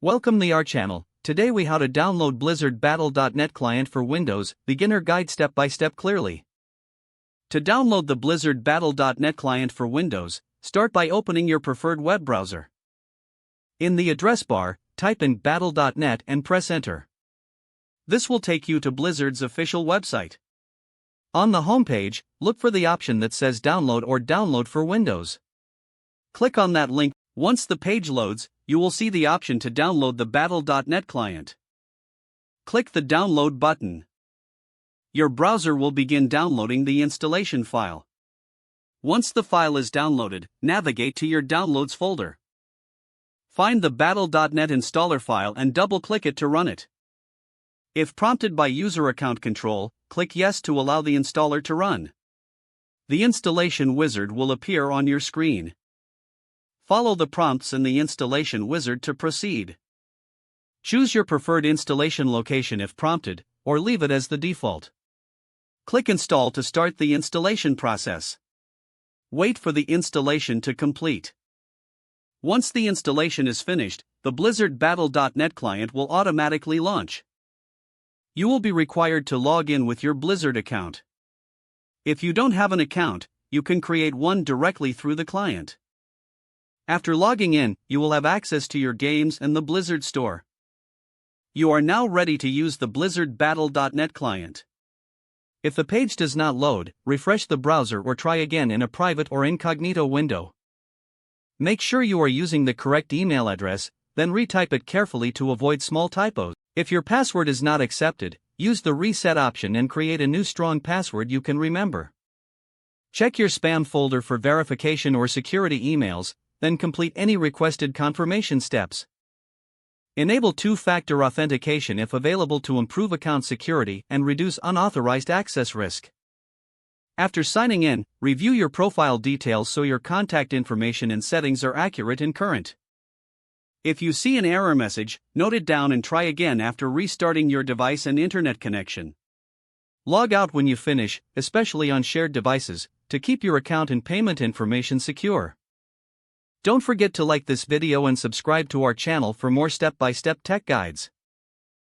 Welcome to our channel. Today we how to download Blizzard Battle.net client for Windows, beginner guide step by step clearly. To download the Blizzard Battle.net client for Windows, start by opening your preferred web browser. In the address bar, type in battle.net and press enter. This will take you to Blizzard's official website. On the homepage, look for the option that says download or download for Windows. Click on that link. Once the page loads, you will see the option to download the Battle.net client. Click the download button. Your browser will begin downloading the installation file. Once the file is downloaded, navigate to your Downloads folder. Find the Battle.net installer file and double-click it to run it. If prompted by User Account Control, click Yes to allow the installer to run. The installation wizard will appear on your screen. Follow the prompts in the installation wizard to proceed. Choose your preferred installation location if prompted, or leave it as the default. Click Install to start the installation process. Wait for the installation to complete. Once the installation is finished, the Blizzard Battle.net client will automatically launch. You will be required to log in with your Blizzard account. If you don't have an account, you can create one directly through the client. After logging in, you will have access to your games and the Blizzard store. You are now ready to use the Blizzard Battle.net client. If the page does not load, refresh the browser or try again in a private or incognito window. Make sure you are using the correct email address, then retype it carefully to avoid small typos. If your password is not accepted, use the reset option and create a new strong password you can remember. Check your spam folder for verification or security emails, then complete any requested confirmation steps. Enable two-factor authentication if available to improve account security and reduce unauthorized access risk. After signing in, review your profile details so your contact information and settings are accurate and current. If you see an error message, note it down and try again after restarting your device and internet connection. Log out when you finish, especially on shared devices, to keep your account and payment information secure. Don't forget to like this video and subscribe to our channel for more step-by-step tech guides.